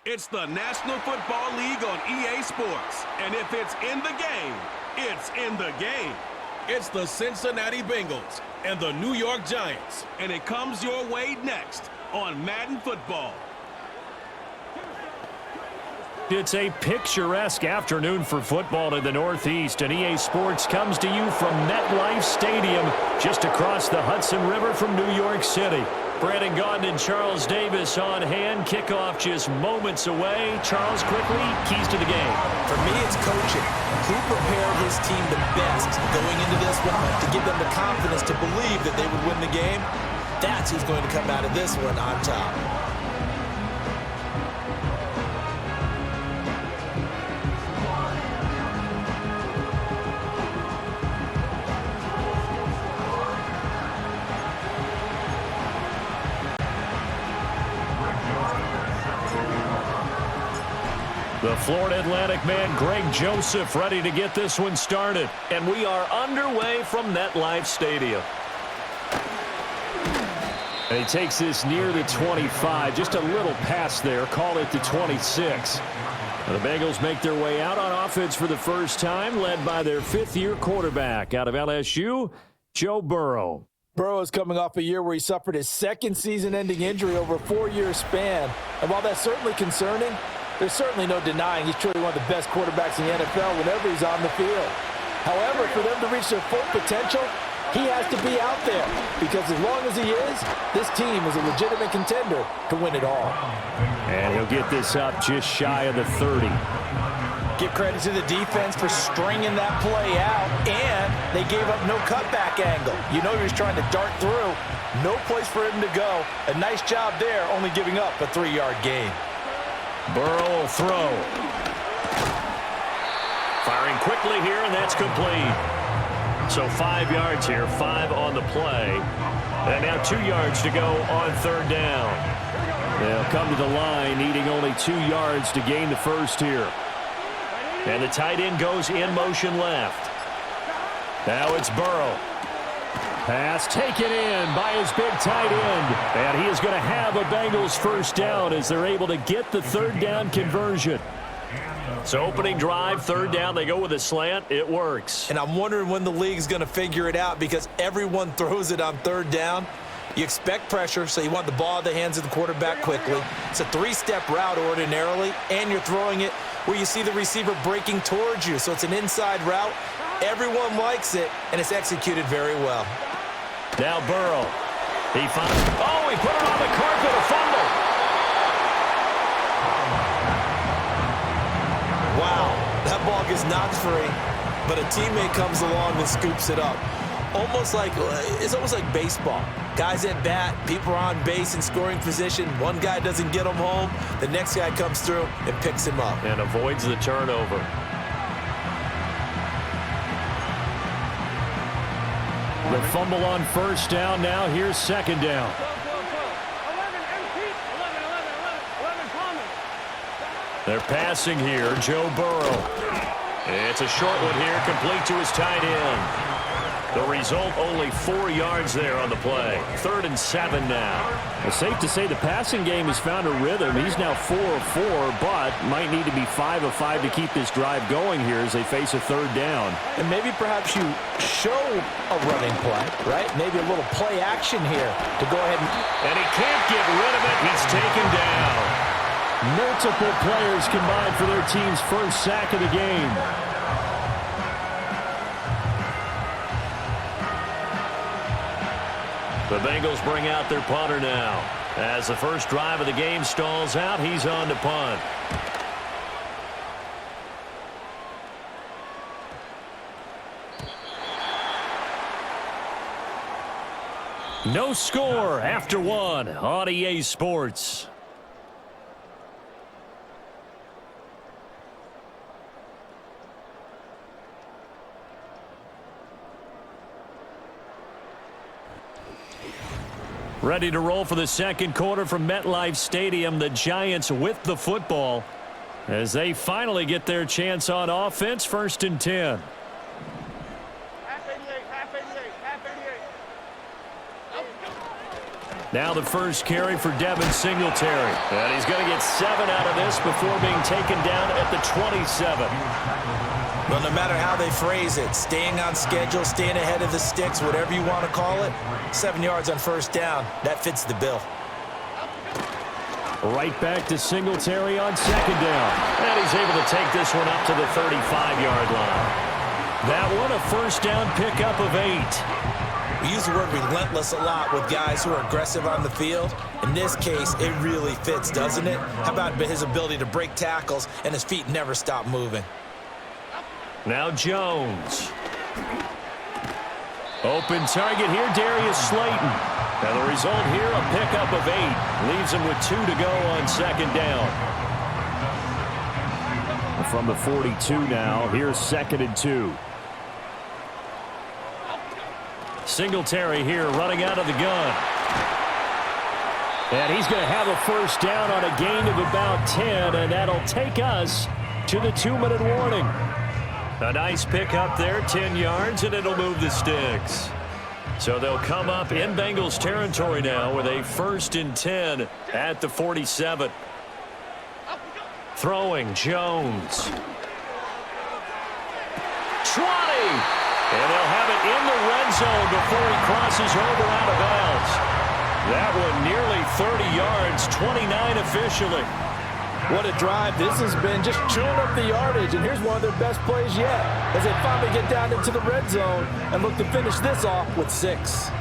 It's the National Football League on EA Sports. And if it's in the game, it's in the game. It's the Cincinnati Bengals and the New York Giants. And it comes your way next on Madden Football. It's a picturesque afternoon for football in the Northeast, and EA Sports comes to you from MetLife Stadium, just across the Hudson River from New York City. Brandon Gaudin and Charles Davis on hand. Kickoff just moments away. Charles, quickly, keys to the game. For me, it's coaching. Who prepared his team the best going into this one to give them the confidence to believe that they would win the game? That's who's going to come out of this one on top. The Florida Atlantic man, Greg Joseph, ready to get this one started. And we are underway from MetLife Stadium. And he takes this near the 25. Just a little pass there. Call it the 26. And the Bengals make their way out on offense for the first time, led by their fifth-year quarterback out of LSU, Joe Burrow. Burrow is coming off a year where he suffered his second season-ending injury over a 4-year span. And while that's certainly concerning, there's certainly no denying he's truly one of the best quarterbacks in the NFL whenever he's on the field. However, for them to reach their full potential, he has to be out there. Because as long as he is, this team is a legitimate contender to win it all. And he'll get this up just shy of the 30. Give credit to the defense for stringing that play out, and they gave up no cutback angle. You know he was trying to dart through. No place for him to go. A nice job there, only giving up a 3-yard gain. Burrow will throw. Firing quickly here, and that's complete. So 5 yards here, 5 on the play. And now 2 yards to go on third down. They'll come to the line, needing only 2 yards to gain the first here. And the tight end goes in motion left. Now it's Burrow. Pass taken in by his big tight end. And he is going to have a Bengals first down as they're able to get the third down conversion. So opening drive, third down, they go with a slant. It works. And I'm wondering when the league's going to figure it out because everyone throws it on third down. You expect pressure, so you want the ball in the hands of the quarterback quickly. It's a 3-step route ordinarily, and you're throwing it where you see the receiver breaking towards you. So it's an inside route. Everyone likes it, and it's executed very well. Now Burrow. He put it on the carpet, a fumble. Wow, that ball gets knocked free, but a teammate comes along and scoops it up. It's almost like baseball. Guys at bat, people are on base in scoring position. One guy doesn't get him home. The next guy comes through and picks him up. And avoids the turnover. The fumble on first down. Now here's second down. They're passing here. Joe Burrow. It's a short one here, complete to his tight end. The result, only 4 yards there on the play. 3rd and 7 now. It's safe to say the passing game has found a rhythm. He's now 4 of 4, but might need to be 5 of 5 to keep this drive going here as they face a third down. And maybe perhaps you show a running play, right? Maybe a little play action here to go ahead and he can't get rid of it. He's taken down. Multiple players combined for their team's first sack of the game. The Bengals bring out their punter now. As the first drive of the game stalls out, he's on to punt. No score after 1 on EA Sports. Ready to roll for the second quarter from MetLife Stadium. The Giants with the football as they finally get their chance on offense. 1st and 10. Now the first carry for Devin Singletary. And he's going to get 7 out of this before being taken down at the 27. Well, no matter how they phrase it, staying on schedule, staying ahead of the sticks, whatever you want to call it, 7 yards on first down, that fits the bill. Right back to Singletary on second down. And he's able to take this one up to the 35-yard line. That one a first down pickup of 8. We use the word relentless a lot with guys who are aggressive on the field. In this case, it really fits, doesn't it? How about his ability to break tackles and his feet never stop moving? Now Jones. Open target here, Darius Slayton. And the result here, a pickup of 8. Leaves him with 2 to go on second down. From the 42 now, here's 2nd and 2. Singletary here running out of the gun. And he's going to have a first down on a gain of about 10, and that'll take us to the 2-minute warning. A nice pickup there, 10 yards, and it'll move the sticks. So they'll come up in Bengals territory now with a 1st and 10 at the 47. Throwing, Jones. 20! And they'll have it in the red zone before he crosses over out of bounds. That one nearly 30 yards, 29 officially. What a drive this has been, just chewing up the yardage, and here's one of their best plays yet as they finally get down into the red zone and look to finish this off with 6.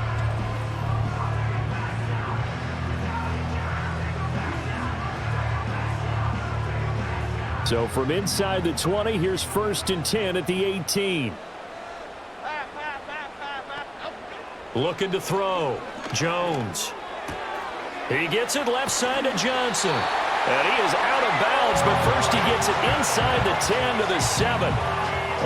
So from inside the 20, here's 1st and 10 at the 18. Looking to throw. Jones. He gets it left side to Johnson. And he is out of bounds, but first he gets it inside the 10 to the 7.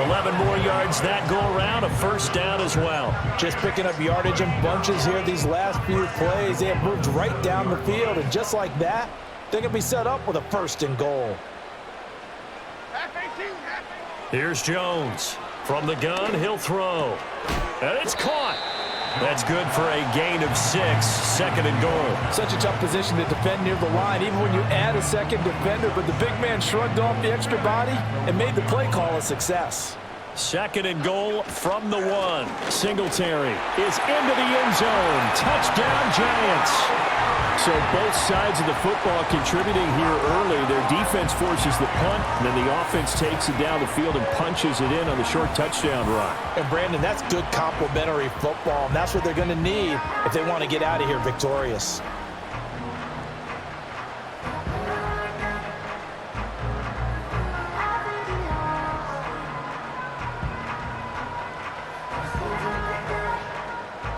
11 more yards that go around, a first down as well. Just picking up yardage in bunches here these last few plays. They have moved right down the field, and just like that, they're going to be set up with a 1st and goal. Here's Jones. From the gun, he'll throw. And it's caught. That's good for a gain of 6, 2nd and goal. Such a tough position to defend near the line, even when you add a second defender, but the big man shrugged off the extra body and made the play call a success. 2nd and goal from the 1. Singletary is into the end zone. Touchdown, Giants. So both sides of the football contributing here early. Their defense forces the punt, and then the offense takes it down the field and punches it in on the short touchdown run. And, Brandon, that's good complementary football, and that's what they're going to need if they want to get out of here victorious.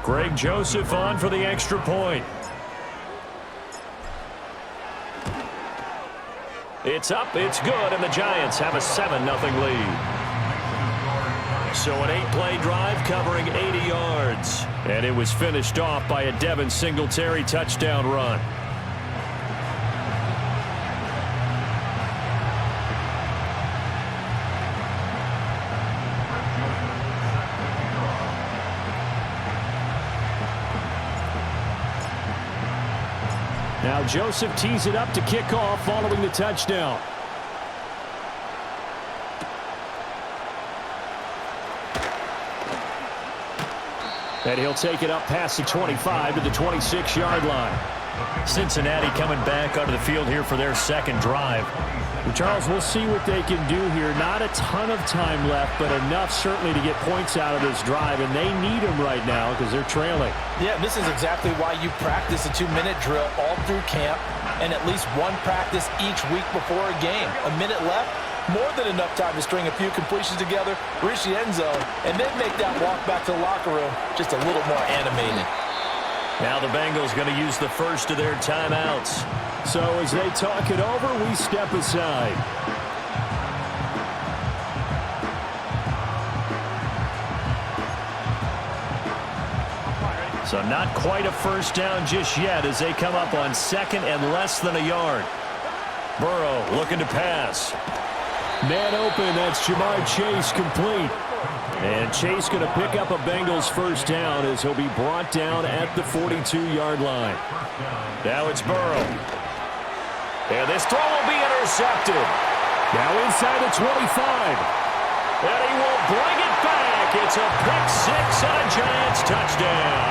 Greg Joseph on for the extra point. It's up, it's good, and the Giants have a 7-0 lead. So an 8-play drive covering 80 yards. And it was finished off by a Devin Singletary touchdown run. Now Joseph tees it up to kick off following the touchdown. And he'll take it up past the 25 to the 26-yard line. Cincinnati coming back onto the field here for their 2nd drive. And Charles, we'll see what they can do here. Not a ton of time left, but enough certainly to get points out of this drive, and they need them right now because they're trailing. Yeah, this is exactly why you practice a 2-minute drill all through camp and at least one practice each week before a game. A minute left, more than enough time to string a few completions together, reach the end zone, and then make that walk back to the locker room just a little more animated. Now the Bengals going to use the first of their timeouts. So as they talk it over, we step aside. So not quite a first down just yet as they come up on 2nd and less than a yard. Burrow looking to pass. Man open, that's Jamar Chase complete. And Chase going to pick up a Bengals first down as he'll be brought down at the 42-yard line. Now it's Burrow. And this throw will be intercepted. Now inside the 25. And he will bring it back. It's a pick six and a Giants touchdown.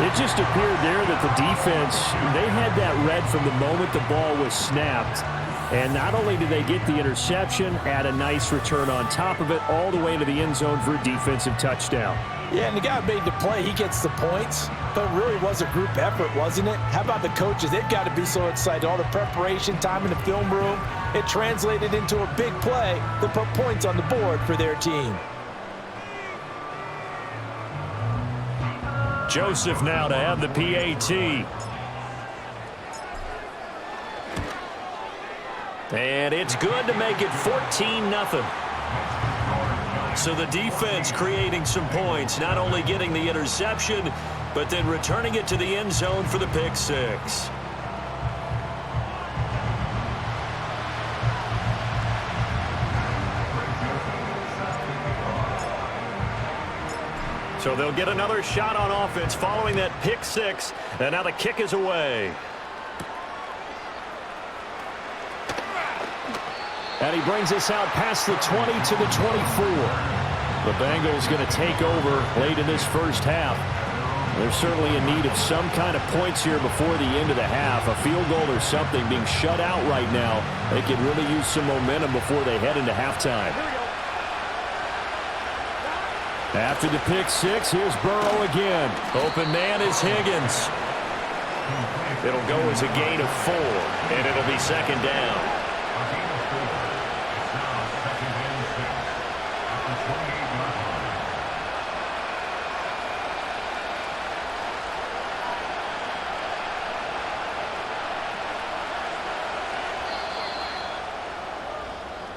It just appeared there that the defense, they had that read from the moment the ball was snapped. And not only did they get the interception, add a nice return on top of it, all the way into the end zone for a defensive touchdown. Yeah, and the guy made the play. He gets the points. But it really was a group effort, wasn't it? How about the coaches? They've got to be so excited. All the preparation, time in the film room, it translated into a big play that put points on the board for their team. Joseph now to have the PAT. And it's good to make it 14-0. So the defense creating some points, not only getting the interception, but then returning it to the end zone for the pick six. So they'll get another shot on offense following that pick six, and now the kick is away. And he brings us out past the 20 to the 24. The Bengals going to take over late in this first half. They're certainly in need of some kind of points here before the end of the half. A field goal or something, being shut out right now. They could really use some momentum before they head into halftime. After the pick six, here's Burrow again. Open man is Higgins. It'll go as a gain of 4, and it'll be second down.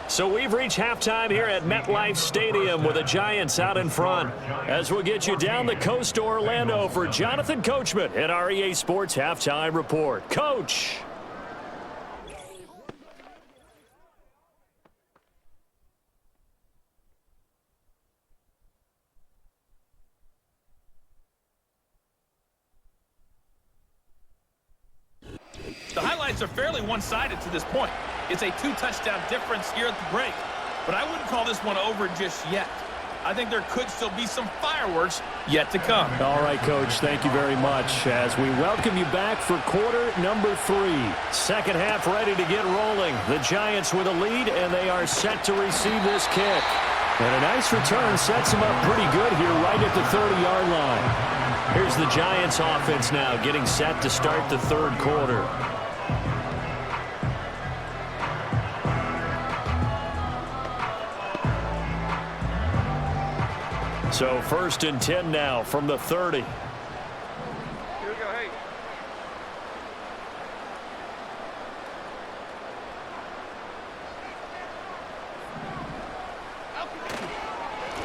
So we've reached halftime here at MetLife Stadium with the Giants out in front. As we'll get you down the coast to Orlando for Jonathan Coachman at our EA Sports Halftime Report. Coach! The highlights are fairly one-sided to this point. It's a 2-touchdown difference here at the break. But I wouldn't call this one over just yet. I think there could still be some fireworks yet to come. All right, Coach, thank you very much. As we welcome you back for quarter number 3. Second half ready to get rolling. The Giants with a lead, and they are set to receive this kick. And a nice return sets them up pretty good here right at the 30-yard line. Here's the Giants offense now getting set to start the third quarter. So first and 10 now from the 30. Here we go, hey.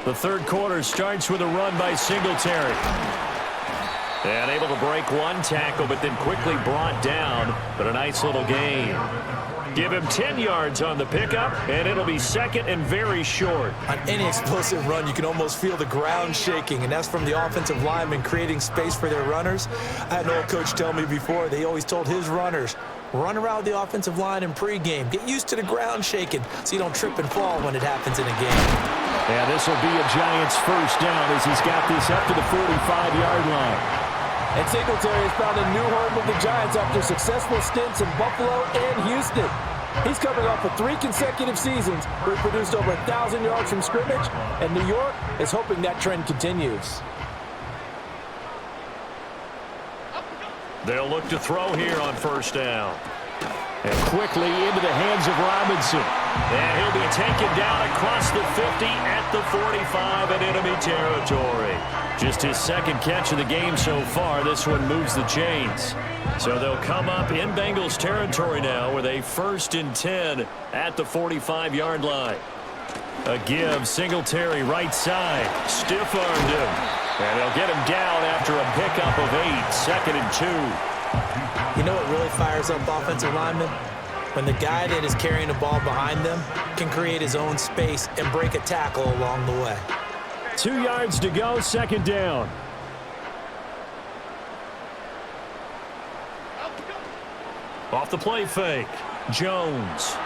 The third quarter starts with a run by Singletary. And able to break one tackle, but then quickly brought down. But a nice little gain. Give him 10 yards on the pickup, and it'll be second and very short. On any explosive run, you can almost feel the ground shaking, and that's from the offensive linemen creating space for their runners. I had an old coach tell me before, they always told his runners, run around the offensive line in pregame. Get used to the ground shaking so you don't trip and fall when it happens in a game. Yeah, this will be a Giants first down as he's got this up to the 45-yard line. And Singletary has found a new home with the Giants after successful stints in Buffalo and Houston. He's coming off of 3 consecutive seasons where he produced over 1,000 yards from scrimmage, and New York is hoping that trend continues. They'll look to throw here on first down. And quickly into the hands of Robinson. And he'll be taken down across the 50 at the 45 in enemy territory. Just his second catch of the game so far. This one moves the chains. So they'll come up in Bengals territory now with a first and 10 at the 45-yard line. A give, Singletary right side. Stiff-armed him. And they'll get him down after a pickup of 8. Second and 2. You know what really fires up offensive linemen? when the guy that is carrying the ball behind them can create his own space and break a tackle along the way. 2 yards to go, second down. Off the play fake, Jones.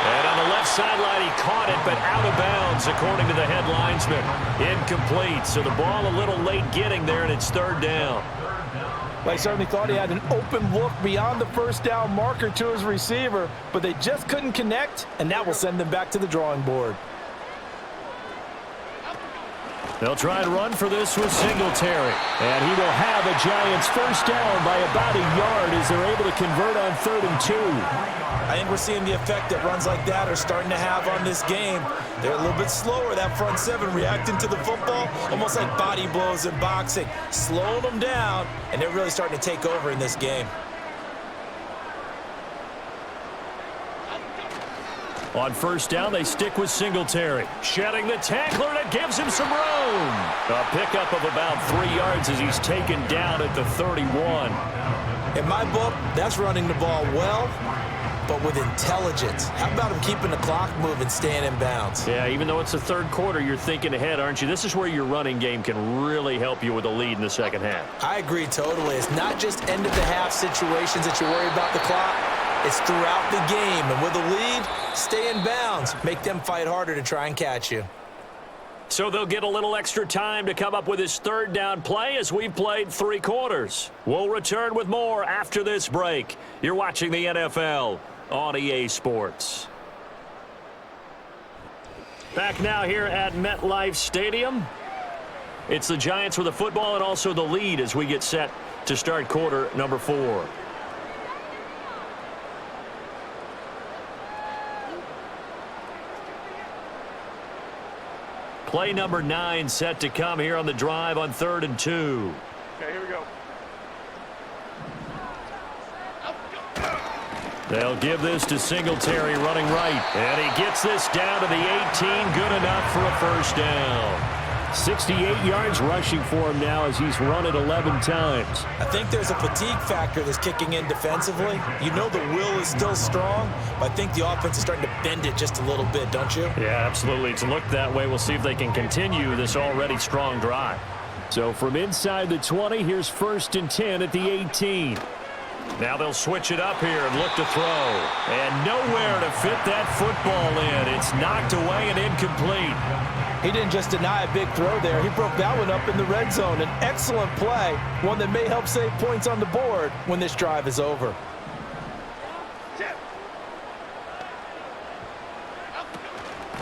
And on the left sideline, he caught it, but out of bounds, according to the head linesman. Incomplete, so the ball a little late getting there, and it's third down. Well, he certainly thought he had an open look beyond the first down marker to his receiver, but they just couldn't connect, and that will send them back to the drawing board. They'll try and run for this with Singletary. And he will have a Giants first down by about a yard as they're able to convert on 3rd and 2. I think we're seeing the effect that runs like that are starting to have on this game. They're a little bit slower, that front seven, reacting to the football, almost like body blows in boxing, slowing them down, and they're really starting to take over in this game. On first down, they stick with Singletary. Shedding the tackler, and it gives him some room. A pickup of about 3 yards as he's taken down at the 31. In my book, that's running the ball well, but with intelligence. How about him keeping the clock moving, staying in bounds? Yeah, even though it's the third quarter, you're thinking ahead, aren't you? This is where your running game can really help you with a lead in the second half. I agree totally. It's not just end-of-the-half situations that you worry about the clock. It's throughout the game, and with a lead, stay in bounds. Make them fight harder to try and catch you. So they'll get a little extra time to come up with his third down play as we've played 3 quarters. We'll return with more after this break. You're watching the NFL on EA Sports. Back now here at MetLife Stadium. It's the Giants with the football and also the lead as we get set to start quarter number 4. Play number 9 set to come here on the drive on 3rd and 2. Okay, here we go. They'll give this to Singletary running right. And he gets this down to the 18. Good enough for a first down. 68 yards rushing for him now as he's run it 11 times. I think there's a fatigue factor that's kicking in defensively. You know the will is still strong, but I think the offense is starting to bend it just a little bit, don't you? Yeah, absolutely. It's looked that way. We'll see if they can continue this already strong drive. So from inside the 20, here's 1st and 10 at the 18. Now they'll switch it up here and look to throw. And nowhere to fit that football in. It's knocked away and incomplete. He didn't just deny a big throw there. He broke that one up in the red zone. An excellent play, one that may help save points on the board when this drive is over.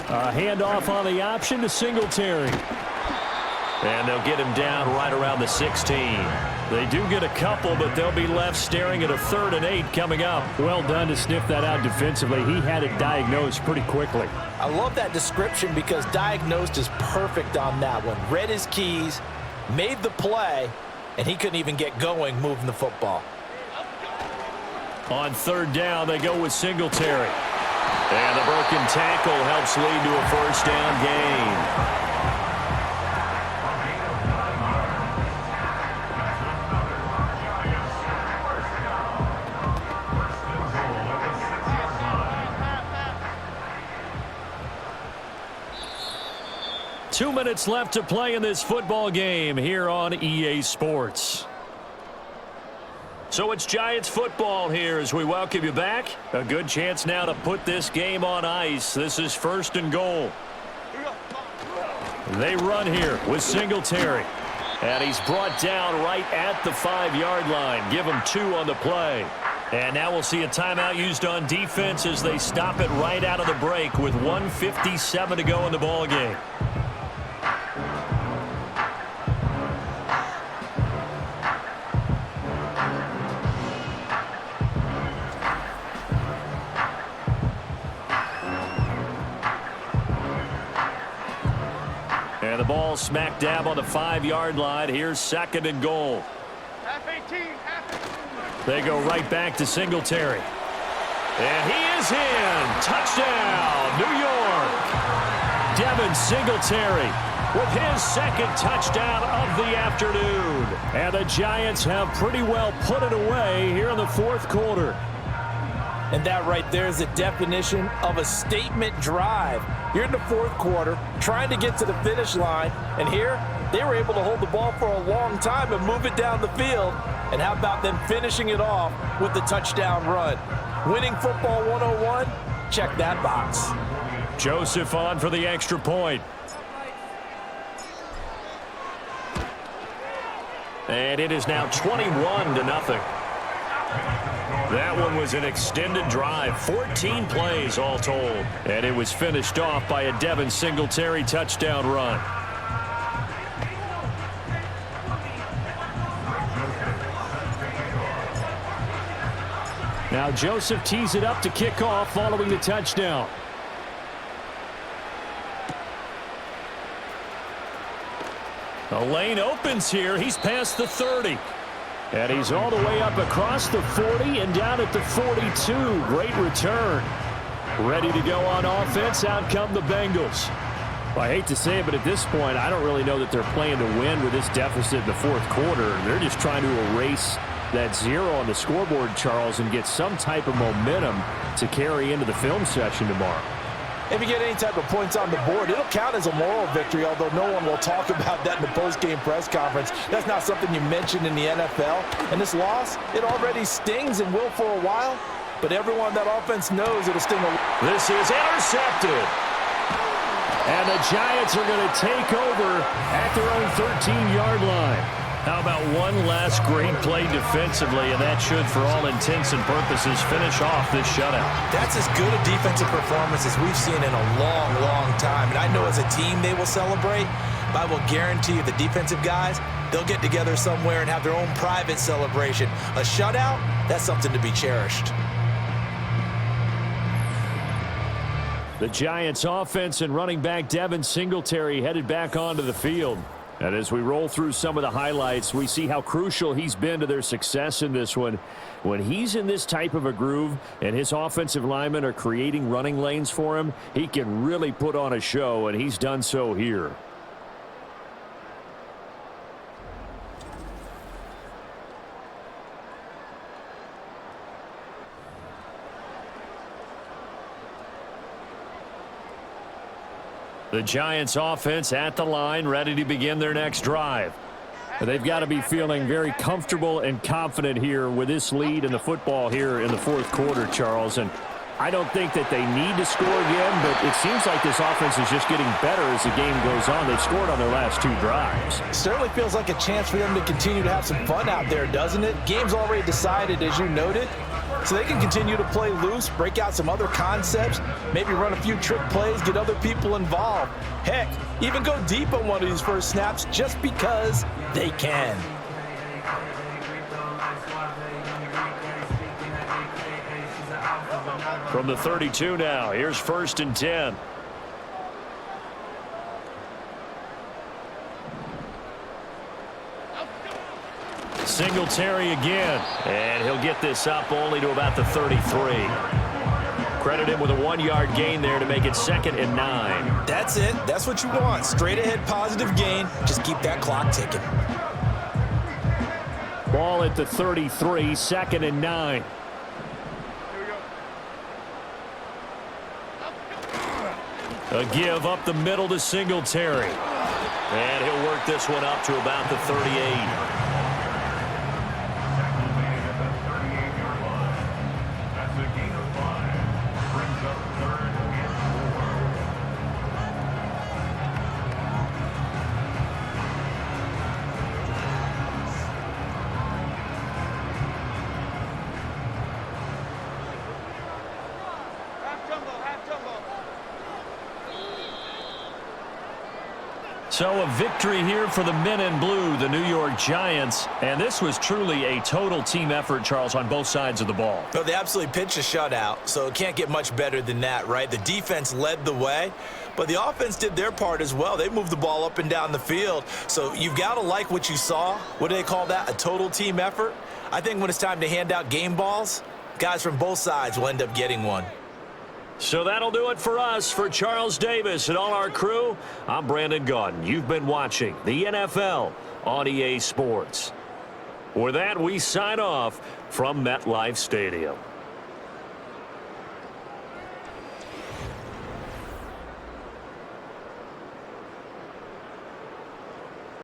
A handoff on the option to Singletary. And they'll get him down right around the 16. They do get a couple, but they'll be left staring at a 3rd and 8 coming up. Well done to sniff that out defensively. He had it diagnosed pretty quickly. I love that description because diagnosed is perfect on that one. Read his keys, made the play, and he couldn't even get going moving the football. On 3rd down, they go with Singletary. And the broken tackle helps lead to a first down gain. 2 minutes left to play in this football game here on EA Sports. So it's Giants football here as we welcome you back. A good chance now to put this game on ice. This is 1st and goal. They run here with Singletary. And he's brought down right at the 5-yard line. Give him 2 on the play. And now we'll see a timeout used on defense as they stop it right out of the break with 1:57 to go in the ball game. And the ball smack dab on the 5-yard line. Here's 2nd and goal. Half 18, half 18. They go right back to Singletary. And he is in. Touchdown, New York. Devin Singletary with his 2nd touchdown of the afternoon. And the Giants have pretty well put it away here in the 4th quarter. And that right there is the definition of a statement drive. You're in the fourth quarter, trying to get to the finish line, and here they were able to hold the ball for a long time and move it down the field. And how about them finishing it off with the touchdown run? Winning football 101? Check that box. Joseph on for the extra point. And it is now 21-0. That one was an extended drive, 14 plays all told. And it was finished off by a Devin Singletary touchdown run. Now Joseph tees it up to kick off following the touchdown. The lane opens here. He's past the 30. And he's all the way up across the 40 and down at the 42. Great return. Ready to go on offense. Out come the Bengals. Well, I hate to say it, but at this point, I don't really know that they're playing to win with this deficit in the fourth quarter. They're just trying to erase that 0 on the scoreboard, Charles, and get some type of momentum to carry into the film session tomorrow. If you get any type of points on the board, it'll count as a moral victory, although no one will talk about that in the post-game press conference. That's not something you mentioned in the NFL. And this loss, it already stings and will for a while, but everyone on that offense knows it'll sting a lot. This is intercepted. And the Giants are going to take over at their own 13-yard line. How about one last great play defensively, and that should, for all intents and purposes, finish off this shutout. That's as good a defensive performance as we've seen in a long, long time. And I know as a team they will celebrate, but I will guarantee you the defensive guys, they'll get together somewhere and have their own private celebration. A shutout, that's something to be cherished. The Giants offense and running back Devin Singletary headed back onto the field. And as we roll through some of the highlights, we see how crucial he's been to their success in this one. When he's in this type of a groove and his offensive linemen are creating running lanes for him, he can really put on a show, and he's done so here. The Giants offense at the line, ready to begin their next drive. They've got to be feeling very comfortable and confident here with this lead in the football here in the fourth quarter, Charles. And I don't think that they need to score again, but it seems like this offense is just getting better as the game goes on. They've scored on their last 2 drives. Certainly feels like a chance for them to continue to have some fun out there, doesn't it? Game's already decided, as you noted. So they can continue to play loose, break out some other concepts, maybe run a few trick plays, get other people involved. Heck, even go deep on one of these first snaps just because they can. From the 32 now, here's 1st and 10. Singletary again, and he'll get this up only to about the 33. Credit him with a 1-yard gain there to make it 2nd and 9. That's it. That's what you want. Straight ahead positive gain. Just keep that clock ticking. Ball at the 33, 2nd and 9. A give up the middle to Singletary. And he'll work this one up to about the 38. So a victory here for the men in blue, the New York Giants. And this was truly a total team effort, Charles, on both sides of the ball. No, they absolutely pitched a shutout, so it can't get much better than that, right? The defense led the way, but the offense did their part as well. They moved the ball up and down the field. So you've got to like what you saw. What do they call that? A total team effort? I think when it's time to hand out game balls, guys from both sides will end up getting one. So that'll do it for us. For Charles Davis and all our crew, I'm Brandon Gaudin. You've been watching the NFL on EA Sports. With that, we sign off from MetLife Stadium.